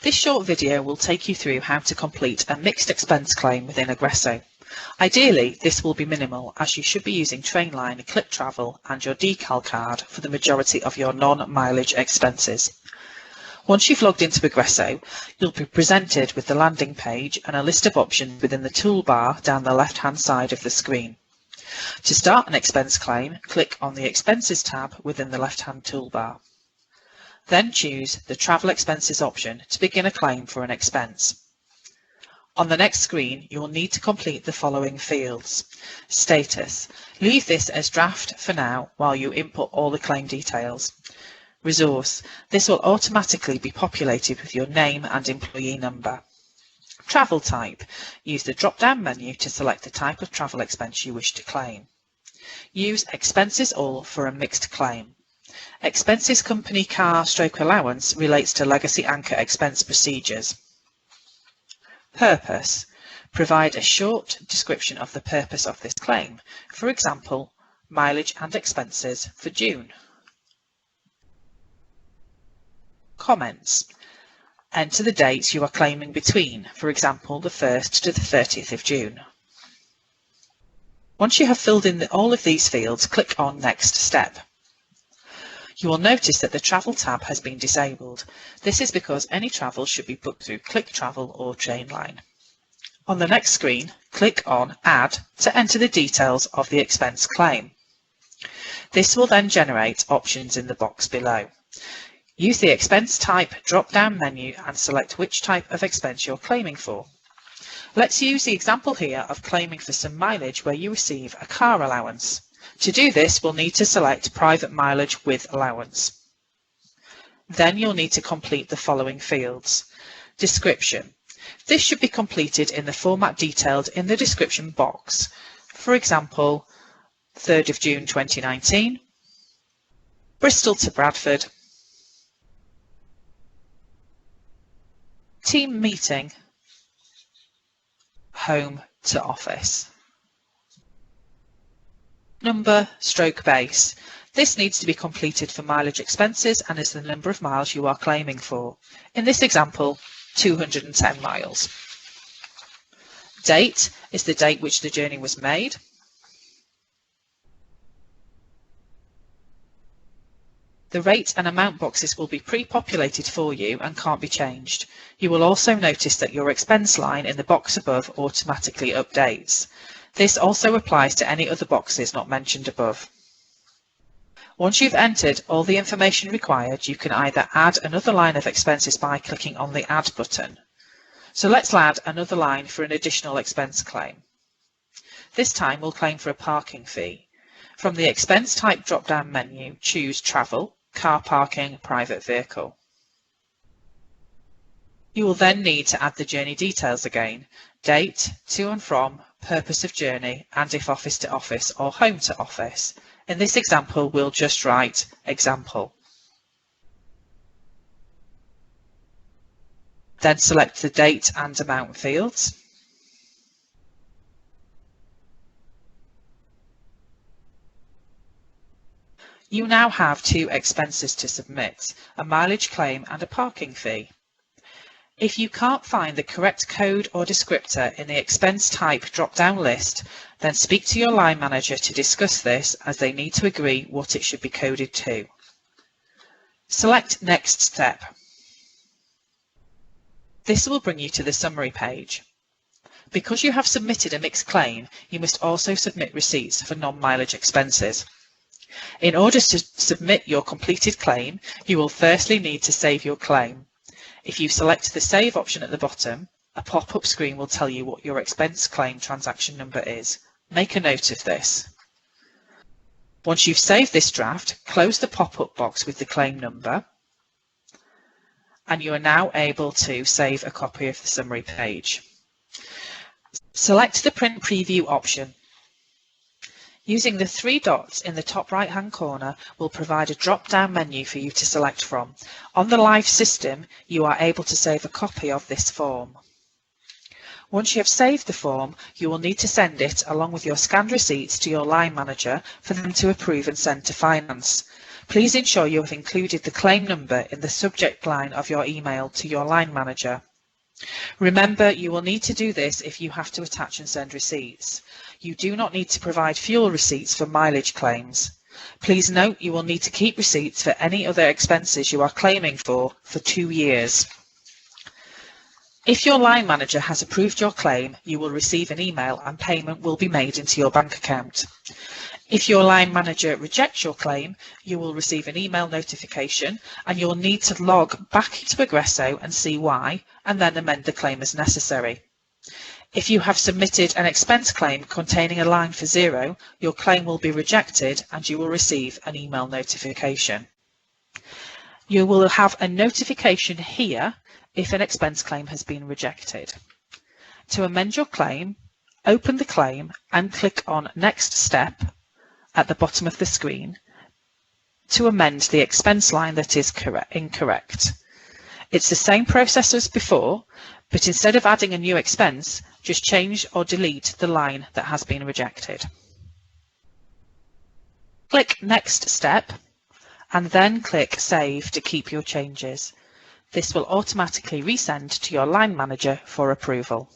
This short video will take you through how to complete a mixed expense claim within Agresso. Ideally, this will be minimal as you should be using Trainline, Click Travel and your decal card for the majority of your non-mileage expenses. Once you've logged into Agresso, you'll be presented with the landing page and a list of options within the toolbar down the left-hand side of the screen. To start an expense claim, click on the Expenses tab within the left-hand toolbar. Then choose the Travel Expenses option to begin a claim for an expense. On the next screen, you will need to complete the following fields. Status. Leave this as draft for now while you input all the claim details. Resource. This will automatically be populated with your name and employee number. Travel type. Use the drop-down menu to select the type of travel expense you wish to claim. Use Expenses All for a mixed claim. Expenses Company Car / Allowance relates to legacy anchor expense procedures. Purpose. Provide a short description of the purpose of this claim, for example, mileage and expenses for June. Comments. Enter the dates you are claiming between, for example, the 1st to the 30th of June. Once you have filled in all of these fields, click on Next Step. You will notice that the Travel tab has been disabled. This is because any travel should be booked through Click Travel or Trainline. On the next screen, click on Add to enter the details of the expense claim. This will then generate options in the box below. Use the Expense Type drop-down menu and select which type of expense you're claiming for. Let's use the example here of claiming for some mileage where you receive a car allowance. To do this, we'll need to select Private Mileage with Allowance. Then you'll need to complete the following fields. Description. This should be completed in the format detailed in the description box. For example, 3rd of June 2019, Bristol to Bradford, team meeting, home to office. Number / base. This needs to be completed for mileage expenses and is the number of miles you are claiming for. In this example, 210 miles. Date is the date which the journey was made. The rate and amount boxes will be pre-populated for you and can't be changed. You will also notice that your expense line in the box above automatically updates. This also applies to any other boxes not mentioned above. Once you've entered all the information required, you can either add another line of expenses by clicking on the Add button. So let's add another line for an additional expense claim. This time we'll claim for a parking fee. From the Expense Type drop-down menu, choose Travel, Car Parking, Private Vehicle. You will then need to add the journey details again, date, to and from, purpose of journey, and if office to office or home to office. In this example, we'll just write example. Then select the date and amount fields. You now have two expenses to submit, a mileage claim and a parking fee. If you can't find the correct code or descriptor in the expense type drop-down list, then speak to your line manager to discuss this as they need to agree what it should be coded to. Select Next Step. This will bring you to the summary page. Because you have submitted a mixed claim, you must also submit receipts for non-mileage expenses. In order to submit your completed claim, you will firstly need to save your claim. If you select the Save option at the bottom, a pop-up screen will tell you what your expense claim transaction number is. Make a note of this. Once you've saved this draft, close the pop-up box with the claim number, and you are now able to save a copy of the summary page. Select the Print Preview option. Using the three dots in the top right-hand corner will provide a drop-down menu for you to select from. On the live system, you are able to save a copy of this form. Once you have saved the form, you will need to send it along with your scanned receipts to your line manager for them to approve and send to finance. Please ensure you have included the claim number in the subject line of your email to your line manager. Remember, you will need to do this if you have to attach and send receipts. You do not need to provide fuel receipts for mileage claims. Please note you will need to keep receipts for any other expenses you are claiming for 2 years. If your line manager has approved your claim, you will receive an email and payment will be made into your bank account. If your line manager rejects your claim, you will receive an email notification and you'll need to log back into Agresso and see why, and then amend the claim as necessary. If you have submitted an expense claim containing a line for zero, your claim will be rejected and you will receive an email notification. You will have a notification here if an expense claim has been rejected. To amend your claim, open the claim and click on Next Step at the bottom of the screen to amend the expense line that is incorrect. It's the same process as before, but instead of adding a new expense, just change or delete the line that has been rejected. Click Next Step and then click Save to keep your changes. This will automatically resend to your line manager for approval.